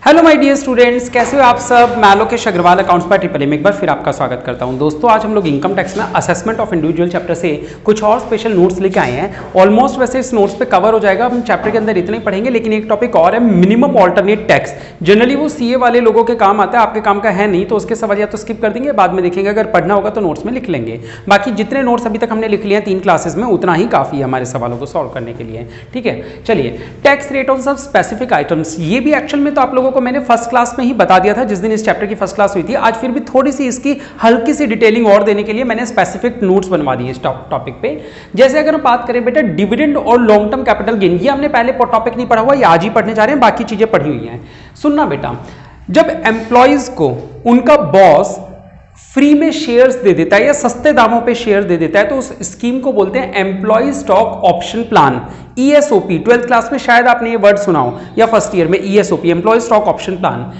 Hello my dear students, कैसे हो आप सब। मैं Lokesh Agarwal accounts by triple में एक बार फिर आपका स्वागत करता हूं। दोस्तों आज हम लोग इनकम टैक्स में असेसमेंट ऑफ इंडिविजुअल चैप्टर से कुछ और स्पेशल नोट्स लेके आए हैं। ऑलमोस्ट वैसे इस नोट्स पे कवर हो जाएगा, हम चैप्टर के अंदर इतना ही पढ़ेंगे, लेकिन एक टॉपिक और है मिनिमम ऑल्टरनेट टैक्स। जनरली वो सीए वाले लोगों के काम आता है, आपके काम का है नहीं, तो उसके सवाल या तो स्किप कर देंगे, बाद में देखेंगे, अगर पढ़ना होगा तो नोट्स में लिख लेंगे। बाकी जितने नोट्स अभी तक हमने लिख लिए हैं 3 क्लासेस में, उतना ही काफी है हमारे सवालों को सॉल्व करने के लिए। ठीक है, चलिए टैक्स रेट ऑन सब स्पेसिफिक आइटम्स, ये भी एक्चुअल में तो आप लोगों को मैंने फर्स्ट क्लास में ही बता दिया था जिस दिन इस चैप्टर की फर्स्ट क्लास हुई थी। आज फिर भी थोड़ी सी इसकी हल्की सी डिटेलिंग और देने के लिए मैंने स्पेसिफिक नोट्स बनवा दिए इस टॉपिक पे। जैसे अगर हम बात करें बेटा डिविडेंड और लॉन्ग टर्म कैपिटल गेन, ये हमने पहले टॉपिक नहीं पढ़ा हुआ, ये आज ही पढ़ने जा रहे हैं, बाकी चीजें पढ़ी हुई हैं। सुनना बेटा, जब एम्प्लॉइज को उनका बॉस फ्री में शेयर्स दे देता है या सस्ते दामों पे शेयर दे देता है, तो उस स्कीम को बोलते हैं employee stock option plan, ESOP. 12th class में शायद आपने ये वर्ड सुना हो, या फर्स्ट ईयर में, ESOP, employee stock option plan.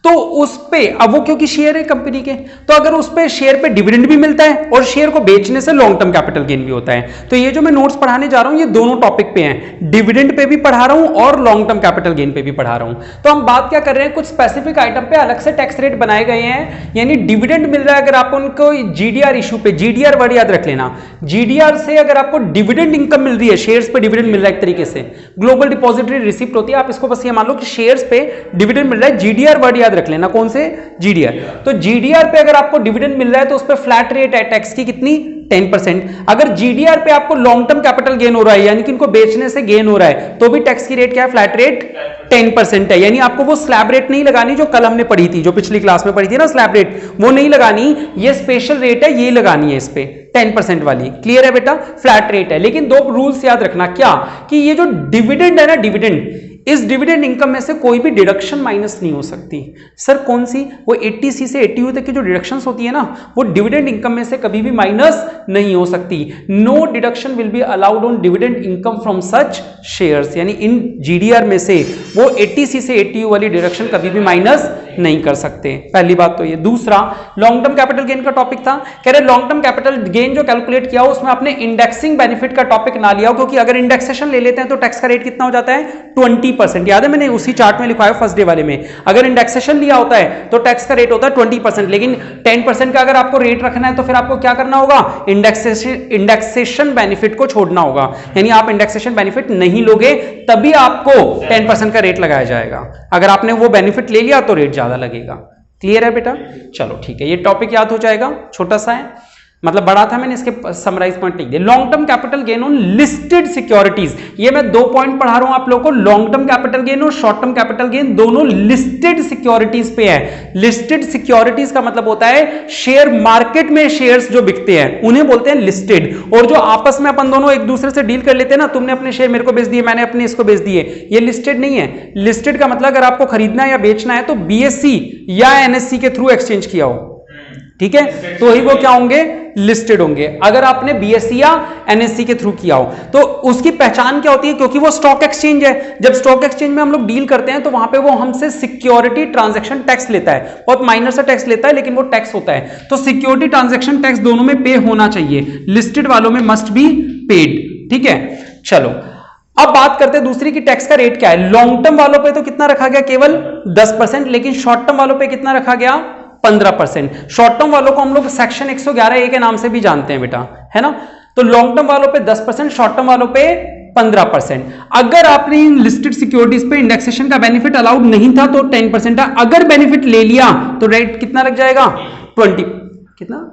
तो उस पे अब वो क्योंकि शेयर है कंपनी के, तो अगर उस पे शेयर पे डिविडेंड भी मिलता है और शेयर को बेचने से लॉन्ग टर्म कैपिटल गेन भी होता है। तो ये जो मैं नोट्स पढ़ाने जा रहा हूं ये दोनों टॉपिक पे हैं, डिविडेंड पे भी पढ़ा रहा हूं और लॉन्ग टर्म कैपिटल गेन पे भी पढ़ा रहा हूं। तो हम बात क्या कर रहे हैं, कुछ स्पेसिफिक आइटम पे अलग से टैक्स रेट बनाए गए हैं, यानी डिविडेंड मिल रहा है अगर आप उनको जीडीआर इशू पे, जीडीआर वर्ड याद रख लेना, जीडीआर से अगर आपको डिविडेंड इनकम मिल रही है, शेयर्स पे डिविडेंड मिल रहा है एक तरीके से, ग्लोबल डिपॉजिटरी रिसिप्ट होती है, आप इसको बस ये मान लो कि शेयर्स पे डिविडेंड मिल रहा है, जीडीआर वर्ड याद रख लेना, कौन से, जीडीआर। तो जीडीआर पे अगर आपको डिविडेंड मिल रहा है तो उस पे फ्लैट रेट है टैक्स की, कितनी, 10%। अगर जीडीआर पे आपको लॉन्ग टर्म कैपिटल गेन हो रहा है, यानी कि इनको बेचने से गेन हो रहा है, तो भी टैक्स की रेट क्या है, फ्लैट रेट 10% है। यानी आपको वो स्लैब रेट नहीं लगानी जो कल हमने पढ़ी थी, जो पिछली क्लास में पढ़ी थी ना स्लैब रेट, वो नहीं लगानी, ये स्पेशल रेट है, ये लगानी है इस पे 10% वाली। क्लियर है बेटा, फ्लैट रेट है। लेकिन 2 रूल्स याद रखना, क्या कि ये जो डिविडेंड है ना, डिविडेंड, इस डिविडेंड इनकम में से कोई भी डिडक्शन माइनस नहीं हो सकती। सर कौन सी, वो 80C से 80U तक की जो डिडक्शंस होती है ना, वो डिविडेंड इनकम में से कभी भी माइनस नहीं हो सकती। No deduction will be allowed on dividend income from such shares, यानी इन जीडीआर में से वो 80C से 80U वाली डिडक्शन कभी भी माइनस नहीं कर सकते। पहली बात तो ये। दूसरा, लॉन्ग टर्म कैपिटल गेन का टॉपिक था, कह रहे लॉन्ग टर्म कैपिटल गेन जो कैलकुलेट किया हो उसमें आपने इंडेक्सिंग बेनिफिट का टॉपिक ना लिया हो, क्योंकि अगर इंडेक्सेशन ले लेते हैं तो टैक्स का रेट कितना हो जाता है, 20%। याद है मैंने उसी चार्ट में लिखवाया फर्स्ट डे वाले में, अगर इंडेक्सेशन लिया होता है तो टैक्स का रेट होता है 20%, लेकिन 10% का अगर आपको रेट रखना है तो फिर आपको क्या करना होगा, इंडेक्सेशन बेनिफिट को छोड़ना होगा, यानी आप इंडेक्सेशन बेनिफिट नहीं लोगे तभी आपको 10% का रेट लगाया जाएगा। अगर आपने वो बेनिफिट ले लिया तो रेट ज्यादा लगेगा। क्लियर है बेटा, चलो ठीक है, ये टॉपिक याद हो जाएगा, छोटा सा है, मतलब बड़ा था, मैंने इसके समराइज पॉइंट लिख दिए। Long term capital gain on listed securities, ये मैं 2 पॉइंट पढ़ा रहा हूं आप लोगों को, लॉन्ग टर्म कैपिटल गेन और शॉर्ट टर्म कैपिटल गेन दोनों लिस्टेड सिक्योरिटीज पे है। लिस्टेड सिक्योरिटीज का मतलब होता है शेयर मार्केट में शेयर्स जो बिकते हैं उन्हें बोलते हैं लिस्टेड, और जो आपस में अपन दोनों एक दूसरे से डील कर लेते हैं ना, तुमने अपने शेयर मेरे को बेच दिए, मैंने अपने इसको बेच दिए, ये लिस्टेड नहीं है। लिस्टेड का मतलब अगर आपको खरीदना या बेचना है तो बीएससी या एनएससी के थ्रू एक्सचेंज किया हो, ठीक है, तो ही वो क्या होंगे, लिस्टेड होंगे। अगर आपने बीएससी या एनएससी के थ्रू किया हो तो उसकी पहचान क्या होती है, क्योंकि वो स्टॉक एक्सचेंज है, जब स्टॉक एक्सचेंज में हम लोग डील करते हैं तो वहां पे वो हमसे सिक्योरिटी ट्रांजैक्शन टैक्स लेता है, बहुत माइनर सा टैक्स लेता है लेकिन वो टैक्स होता है। तो सिक्योरिटी ट्रांजैक्शन टैक्स दोनों में पे होना चाहिए, लिस्टेड वालों में मस्ट बी पेड। ठीक है, चलो अब बात करते हैं दूसरी की टैक्स का रेट क्या है। लॉन्ग टर्म वालों पे तो कितना रखा गया, केवल 10%, लेकिन शॉर्ट टर्म वालों पे कितना रखा गया, 15%। शॉर्ट टर्म वालों को हम लोग सेक्शन 111A के नाम से भी जानते हैं बेटा, है ना। तो लॉन्ग टर्म वालों पे 10%, शॉर्ट टर्म वालों पे 15%। अगर आपने इन लिस्टेड सिक्योरिटीज पे इंडेक्सेशन का बेनिफिट अलाउड नहीं था तो 10% है, अगर बेनिफिट ले लिया तो रेट कितना लग जाएगा, 20, कितना,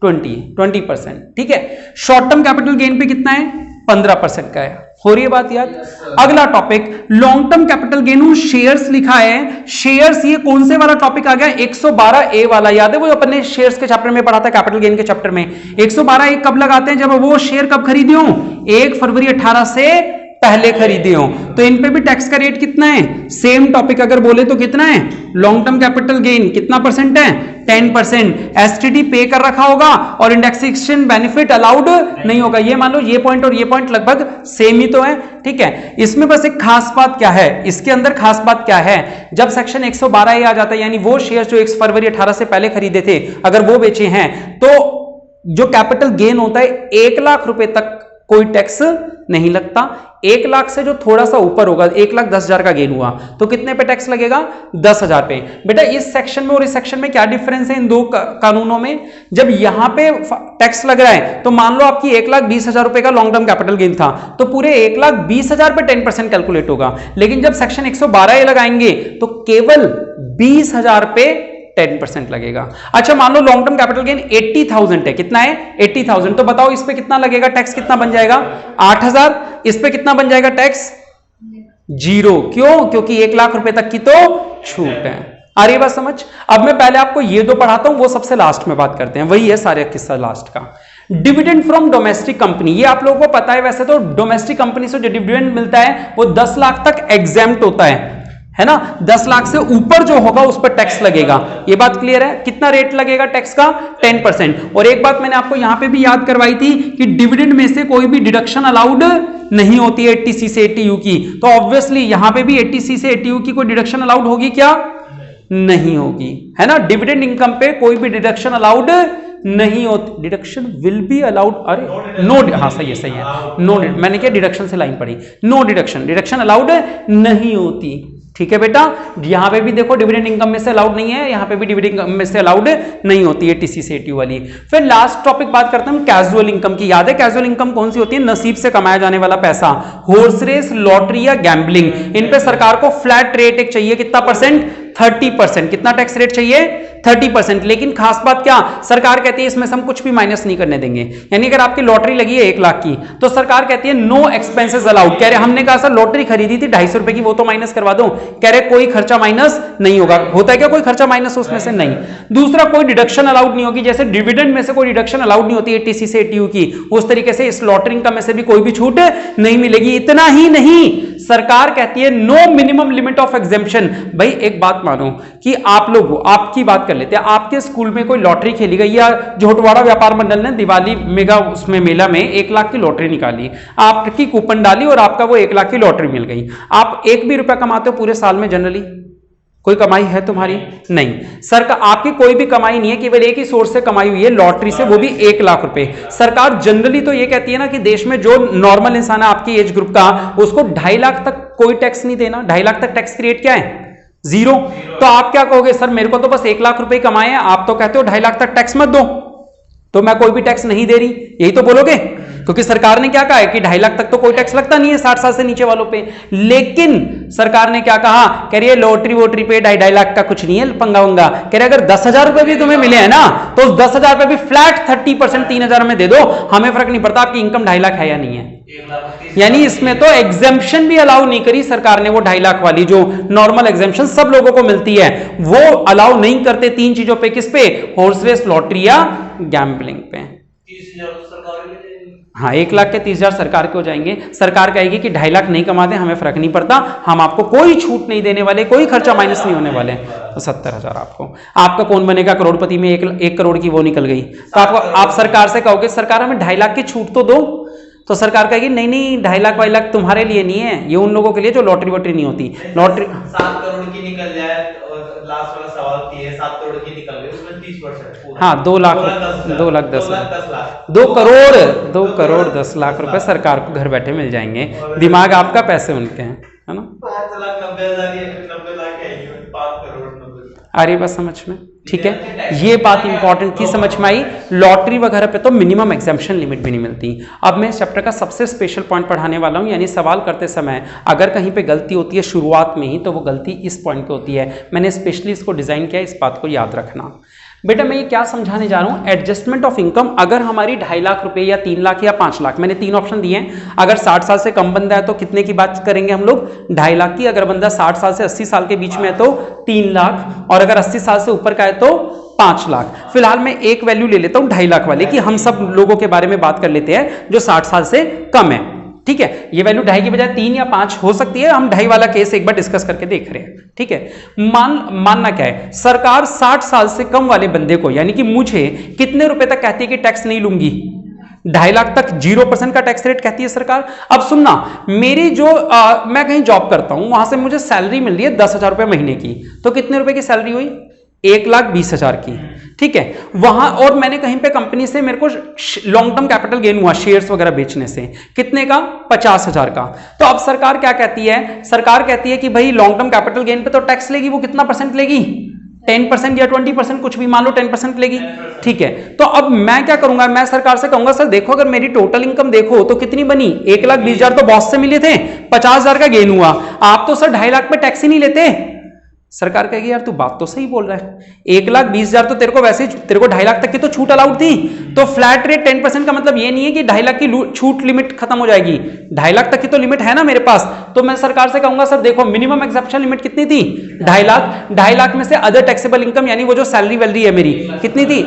20%। ठीक है, शॉर्ट टर्म कैपिटल गेन पे कितना है, 15% का है। हो रही है बात याद। अगला topic, long term capital gain on shares लिखा है। शेयर्स, ये कौन से वाला टॉपिक आ गया, 112A वाला, याद है वो अपने शेयर्स के चैप्टर में पढ़ा था, कैपिटल गेन के चैप्टर में। 112A कब लगाते हैं, जब वो शेयर कब खरीदे हो, 1 फरवरी 18 से पहले खरीदे हो, तो इन पे भी टैक्स का रेट कितना है, सेम टॉपिक अगर बोले तो कितना है, लॉन्ग टर्म कैपिटल गेन कितना परसेंट है, 10%। एसटीडी पे कर रखा होगा और इंडेक्सेशन बेनिफिट अलाउड नहीं होगा। ये मान लो ये पॉइंट और ये पॉइंट लगभग सेम ही तो है, ठीक है। इसमें बस एक खास बात क्या है, इसके अंदर खास बात क्या है, जब सेक्शन 112A आ जाता है, यानी वो शेयर जो 1 फरवरी 18 से पहले खरीदे थे, अगर वो बेचे हैं तो जो कैपिटल गेन होता है 1 लाख रुपए तक कोई टैक्स नहीं लगता। 1 लाख से जो थोड़ा सा ऊपर होगा, 1,10,000 का गेन हुआ तो कितने पे टैक्स लगेगा? 10,000 पे। बेटा इस सेक्शन में और इस सेक्शन में क्या डिफरेंस है इन दो कानूनों में? जब यहां पे टैक्स लग रहा है तो मान लो आपकी 1,20,000 रुपए का लॉन्ग टर्म कैपिटल गेन था तो पूरे 1,20,000 पे 10% कैलकुलेट होगा। लेकिन जब सेक्शन 112 लगाएंगे तो केवल 20,000 पे 10% लगेगा। अच्छा मान लो लॉन्ग टर्म कैपिटल गेन 80,000 है, कितना है? 80,000। तो बताओ इस पे कितना लगेगा टैक्स? कितना बन जाएगा? 8,000। इस पे कितना बन जाएगा टैक्स? 0। क्यों? क्योंकि 1 लाख रुपए तक की तो छूट है। आ रही बात समझ? अब मैं पहले आपको ये दो पढ़ाता हूं, वो सबसे लास्ट में बात करते हैं, वही है सारे किस्सा लास्ट का। डिविडेंड फ्रॉम डोमेस्टिक कंपनी, ये आप लोगों को पता है वैसे तो डोमेस्टिक कंपनी से जो डिविडेंड मिलता है वो 10 लाख तक एग्जेम्प्ट होता है ना। 10 लाख से ऊपर जो होगा उस पर टैक्स लगेगा। ये बात क्लियर है? कितना रेट लगेगा टैक्स का? 10%। और एक बात मैंने आपको यहां पे भी याद करवाई थी कि डिविडेंड में से कोई भी डिडक्शन अलाउड नहीं होती है 80C से 80U की। तो ऑब्वियसली यहां पे भी 80C से 80U की कोई डिडक्शन अलाउड होगी क्या? नहीं होगी, है ना। डिविडेंड इनकम पे कोई भी डिडक्शन अलाउड नहीं होती। डिडक्शन विल बी अलाउड, अरे नो, हाँ सही है नो, मैंने क्या डिडक्शन से लाइन पढ़ी, नो डिडक्शन, डिडक्शन अलाउड नहीं होती। ठीक है बेटा, यहां पे भी देखो डिविडेंड इनकम में से अलाउड नहीं है, यहां पे भी डिविडेंड इनकम में से अलाउड नहीं होती है 80C से 80U वाली। फिर लास्ट टॉपिक बात करते हैं हम कैजुअल इनकम की। याद है कैजुअल इनकम कौन सी होती है? नसीब से कमाया जाने वाला पैसा। हॉर्स रेस, लॉटरी या गैम्बलिंग, इन पे सरकार को फ्लैट रेट एक चाहिए, कितना परसेंट? 30%। कितना टैक्स रेट चाहिए? 30%। लेकिन खास बात क्या, सरकार कहती है इसमें से हम कुछ भी माइनस नहीं करने देंगे। यानी अगर आपकी लॉटरी लगी है 1 लाख की तो सरकार कहती है नो एक्सपेंसेस अलाउड। कह रहे हमने कहा सर लॉटरी खरीदी थी 250 रुपए की, वो तो माइनस करवा दो। कह रहे कोई खर्चा माइनस नहीं होगा। होता है क्या कोई खर्चा माइनस उसमें से? नहीं। दूसरा, कोई डिडक्शन अलाउड नहीं होगी। जैसे डिविडेंड में से कोई डिडक्शन अलाउड नहीं होती 80C से 80U की, उस तरीके से इस लॉटरी इनकम में से भी कोई भी छूट नहीं मिलेगी। इतना ही नहीं, सरकार कहती है no minimum limit of exemption. भाई एक बात मानो कि आप लोग, आपकी बात कर लेते हैं, आपके स्कूल में कोई लॉटरी खेली गई या जोटवाड़ा व्यापार मंडल ने दिवाली मेगा उसमें मेला में 1 लाख की लॉटरी निकाली, आपकी कूपन डाली और आपका वो 1 लाख की लॉटरी मिल गई। आप 1 भी रुपया कमाते हो पूरे साल में? जनरली कोई कमाई है तुम्हारी? नहीं। सरकार आपकी कोई भी कमाई नहीं है, केवल एक ही सोर्स से कमाई हुई है, लॉटरी से, वो भी 1 लाख रुपए। सरकार जनरली तो ये कहती है ना कि देश में जो नॉर्मल इंसान है आपकी एज ग्रुप का, उसको 2.5 लाख तक कोई टैक्स नहीं देना। 2.5 लाख तक टैक्स रेट क्या है? 0। तो आप क्या कहोगे? सर मेरे को तो बस 1 लाख रुपए कमाए हैं, आप तो कहते हो 2.5 लाख तक टैक्स मत दो, तो मैं कोई भी टैक्स नहीं दे रही, यही तो बोलोगे। क्योंकि सरकार ने क्या कहा है कि 2.5 लाख तक तो कोई टैक्स लगता नहीं है 60 साल से नीचे वालों पे। लेकिन सरकार ने क्या कहा? कह रही है लॉटरी वोटरी पे 2.5 लाख का कुछ नहीं है पंगा वंगा। कह रहे अगर 10,000 रुपए भी तुम्हें मिले हैं ना तो उस 10,000 रुपए भी फ्लैट 30% 3,000 में दे दो, हमें फर्क नहीं पड़ता आपकी इनकम 2.5 लाख है या नहीं है। यानी इसमें तो एग्जेम्पशन भी अलाउ नहीं करी सरकार ने, वो 2.5 लाख वाली जो नॉर्मल एग्जेम्पशन सब लोगों को मिलती है वो अलाउ नहीं करते 3 चीजों पे। किस पे? हॉर्स रेस, लॉटरी या गैम्बलिंग पे। हाँ 1 लाख के 30,000 सरकार के हो जाएंगे। सरकार कहेगी कि 2.5 लाख नहीं कमाते हमें फर्क नहीं पड़ता, हम आपको कोई छूट नहीं देने वाले, कोई खर्चा माइनस नहीं होने वाले। तो 70,000 आपको। आपका कौन बनेगा करोड़पति में? 1 करोड़ की वो निकल गई तो आप सरकार से कहोगे सरकार हमें 2.5 लाख की छूट तो दो, तो सरकार कहेगी नहीं नहीं 2.5 लाख 2.5 लाख तुम्हारे लिए नहीं है, ये उन लोगों के लिए जो लॉटरी वोटरी नहीं होती। लॉटरी 7 करोड़ की निकल जाए, लास्ट वाला सवाल की है 7 करोड़ की निकल गई उसमें 30%। हाँ 2 लाख 2 लाख 2 करोड़ 10 लाख रुपए सरकार को घर बैठे मिल जाएंगे। दिमाग आपका, पैसे उनके हैं, है ना। 5,90,000 5 करोड़। आ रही बात समझ में? ठीक है, ये बात इंपॉर्टेंट थी, समझ में आई। लॉटरी वगैरह पे तो मिनिमम एग्जेम्पशन लिमिट भी नहीं मिलती। अब मैं इस चैप्टर का सबसे स्पेशल पॉइंट पढ़ाने वाला हूं, यानी सवाल करते समय अगर कहीं पे गलती होती है शुरुआत में ही तो वो गलती इस पॉइंट पे होती है। मैंने स्पेशली इसको डिजाइन किया, इस बात को याद रखना। बेटा मैं ये क्या समझाने जा रहा हूं, एडजस्टमेंट ऑफ इनकम। अगर हमारी 2.5 लाख रुपए या 3 लाख या 5 लाख, मैंने 3 ऑप्शन दिए हैं। अगर 60 साल से कम बंदा है तो कितने की बात करेंगे हम लोग? 2.5 लाख की। अगर बंदा 60 साल से 80 साल के बीच में है तो 3 लाख, और अगर 80 साल से ऊपर का है तो 5 लाख। फिलहाल मैं एक वैल्यू ले लेता हूं 2.5 लाख वाले की, हम सब लोगों के बारे में बात कर लेते हैं जो 60 साल से कम है। ठीक है, ये वैल्यू 2.5 की बजाय 3 या 5 हो सकती है, हम 2.5 वाला केस एक बार डिस्कस करके देख रहे हैं। ठीक है, मानना क्या है, सरकार 60 साल से कम वाले बंदे को यानी कि मुझे कितने रुपए तक कहती है कि टैक्स नहीं लूंगी? 2.5 लाख तक 0% का टैक्स रेट कहती है सरकार। अब सुनना, मेरी जो मैं कहीं जॉब करता हूं वहां से मुझे सैलरी मिल रही है 10,000 रुपए महीने की, तो कितने रुपए की सैलरी हुई? 1,20,000 की, ठीक है। वहां और मैंने कहीं पे कंपनी से मेरे को लॉन्ग टर्म कैपिटल गेन हुआ शेयर्स वगैरह बेचने से, कितने का? 50,000 का। तो अब सरकार क्या कहती है? सरकार कहती है कि भाई लॉन्ग टर्म कैपिटल गेन पे तो टैक्स लेगी, वो कितना परसेंट लेगी? 10% या 20%, कुछ भी मान लो 10% लेगी, ठीक है। तो अब मैं क्या करूंगा? मैं सरकार से कहूंगा सर देखो अगर मेरी टोटल इनकम देखो तो कितनी बनी? 1,20,000 तो बॉस से मिले थे, 50,000 का गेन हुआ, आप तो सर 2.5 लाख पे टैक्स ही नहीं लेते। सरकार कहेगी यार तू बात तो सही बोल रहा है, 1,20,000 तो तेरे को वैसे तेरे को 2.5 लाख तक की तो छूट अलाउड थी, तो फ्लैट रेट 10% का मतलब ये नहीं है कि 2.5 लाख की छूट लिमिट खत्म हो जाएगी, 2.5 लाख तक की तो लिमिट है ना मेरे पास। तो मैं सरकार से कहूंगा सर देखो मिनिमम एक्सेप्शन लिमिट कितनी थी? 2.5 लाख, 2.5 लाख में से अदर टैक्सेबल इनकम यानी वो जो सैलरी वैलरी है मेरी कितनी थी?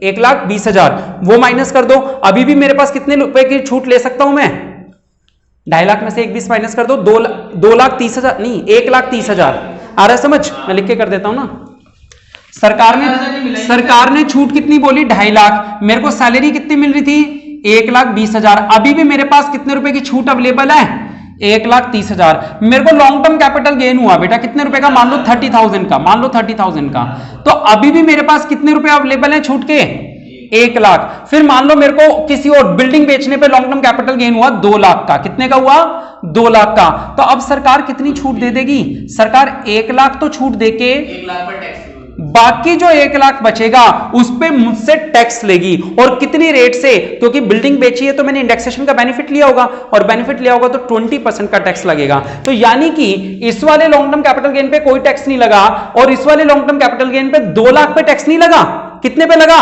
1,20,000, वो माइनस कर दो, अभी भी मेरे पास कितने रुपए की छूट ले सकता हूं मैं? 2.5 लाख में से 1,20 माइनस कर दो, 2,30,000 नहीं 1,30,000 आ रहा है समझ? मैं लिख के कर देता हूं ना। सरकार ने छूट कितनी बोली? 2.5 लाख, मेरे को सैलरी कितनी मिल रही थी? 1,20,000, अभी भी मेरे पास कितने रुपए की छूट अवेलेबल है? 1,30,000। मेरे को लॉन्ग टर्म कैपिटल गेन हुआ बेटा कितने रुपए का? मान लो 30,000 का, मान लो 30,000 का, तो अभी भी मेरे पास कितने रुपए अवेलेबल है छूट के? 1 लाख। फिर मान लो मेरे को किसी और बिल्डिंग बेचने पे लॉन्ग टर्म कैपिटल गेन हुआ 2 लाख का, कितने का हुआ? 2 लाख का। तो अब सरकार कितनी छूट दे देगी? सरकार 1 लाख तो छूट देके 1 लाख पर टैक्स, बाकी जो 1 लाख बचेगा उस पे मुझसे टैक्स लेगी। और कितनी रेट से? क्योंकि बिल्डिंग बेची है तो मैंने इंडेक्सेशन का बेनिफिट लिया होगा, और बेनिफिट लिया होगा तो 20% का टैक्स लगेगा। तो यानी कि इस वाले लॉन्ग टर्म कैपिटल गेन पे कोई टैक्स नहीं लगा, और इस वाले लॉन्ग टर्म कैपिटल गेन पे 2 लाख पे टैक्स नहीं लगा। कितने पे लगा?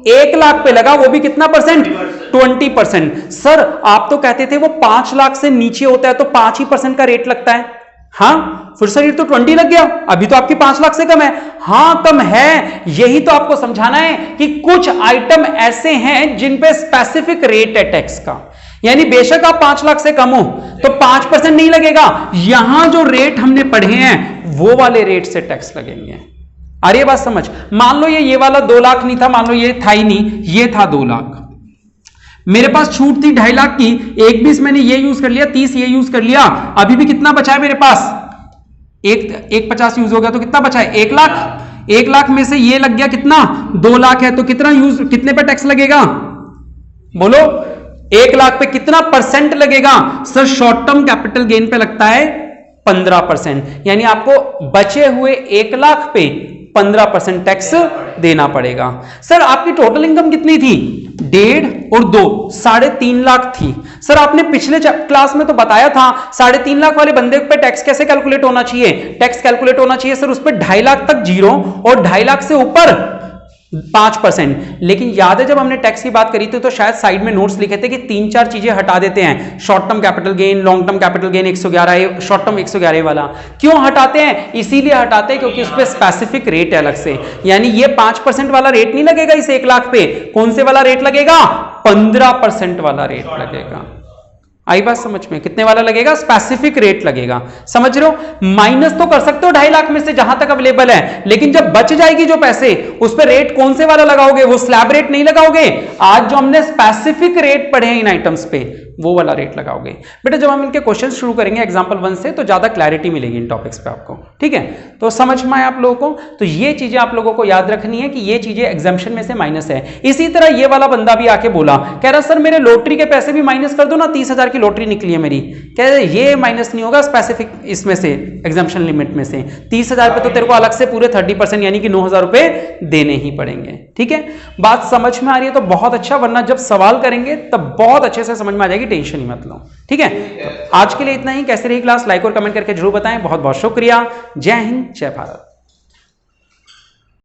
1 लाख पे लगा, वो भी कितना परसेंट? 20%। सर आप तो कहते थे वो 5 लाख से नीचे होता है तो 5% का रेट लगता है। हाँ फिर सर ये तो 20 लग गया, अभी तो आपकी 5 लाख से कम है। हाँ कम है, यही तो आपको समझाना है कि कुछ आइटम ऐसे हैं जिन पे स्पेसिफिक रेट है टैक्स का। यानी बेशक आप 5 लाख से कम हो तो 5% नहीं लगेगा, यहां जो रेट हमने पढ़े हैं वो वाले रेट से टैक्स लगेंगे। अरे बात समझ? मान लो ये वाला 2 लाख नहीं था, मान लो ये था ही नहीं, ये था 2 लाख, मेरे पास छूट थी 2.5 लाख की, 1,20 मैंने ये यूज कर लिया, 30 ये यूज कर लिया, अभी भी कितना बचा है मेरे पास? 1,50 यूज हो गया तो कितना बचा है? 1 लाख। 1 लाख में से ये लग गया कितना? 2 लाख है, तो कितना यूज, कितने पे टैक्स लगेगा बोलो? 1 लाख पे कितना परसेंट लगेगा? Sir short term capital gain पे लगता है 15%, यानी आपको बचे हुए 1 लाख पे 15% टैक्स देना पड़ेगा। सर आपकी टोटल इनकम कितनी थी? 1.5 और 2 3.5 लाख थी। सर आपने पिछले क्लास में तो बताया था 3.5 लाख वाले बंदे पे टैक्स कैसे कैलकुलेट होना चाहिए? टैक्स कैलकुलेट होना चाहिए सर उस पे 2.5 लाख तक 0 और 2.5 लाख से ऊपर 5%। लेकिन याद है जब हमने टैक्स की बात करी थी तो शायद साइड में नोट्स लिखे थे कि 3-4 चीजें हटा देते हैं, short term capital gain, long term capital gain 111, short term 111 वाला। क्यों हटाते हैं? इसीलिए हटाते हैं क्योंकि उस पर स्पेसिफिक रेट है अलग से, यानी ये 5% वाला रेट नहीं लगेगा इस 1 लाख पे। कौन से वाला रेट लगेगा? 15% वाला रेट लगेगा। आई बात समझ में? कितने वाला लगेगा? स्पेसिफिक रेट लगेगा। समझ रहे हो? माइनस तो कर सकते हो 2.5 लाख में से जहां तक अवेलेबल है, लेकिन जब बच जाएगी जो पैसे उस पर रेट कौन से वाला लगाओगे? वो स्लैब रेट नहीं लगाओगे, आज जो हमने स्पेसिफिक रेट पढ़े हैं इन आइटम्स पे वो वाला रेट लगाओगे। बेटा जब हम इनके क्वेश्चन शुरू करेंगे एग्जाम्पल 1 से तो ज्यादा क्लैरिटी मिलेगी इन टॉपिक्स पे आपको, ठीक है? तो समझ में आए आप लोगों को? तो ये चीजें आप लोगों को याद रखनी है कि ये चीजें एग्जाम्पशन में से माइनस है। इसी तरह ये वाला बंदा भी आके बोला, कह रहा सर मेरे लॉटरी के पैसे भी माइनस कर दो ना, 30,000 की लॉटरी निकली है मेरी। कह रहे ये माइनस नहीं होगा स्पेसिफिक इसमें से, एग्जाम्पशन लिमिट में से 30,000 पे तो तेरे को अलग से पूरे 30% यानी कि 9,000 रुपए देने ही पड़ेंगे, ठीक है? बात समझ में आ रही है तो बहुत अच्छा, वरना जब सवाल करेंगे तब बहुत अच्छे से समझ में आ जाएगी, टेंशन ही मत लो, ठीक है? तो आज के लिए इतना ही। कैसे रही क्लास लाइक और कमेंट करके जरूर बताएं। बहुत बहुत शुक्रिया। जय हिंद, जय भारत।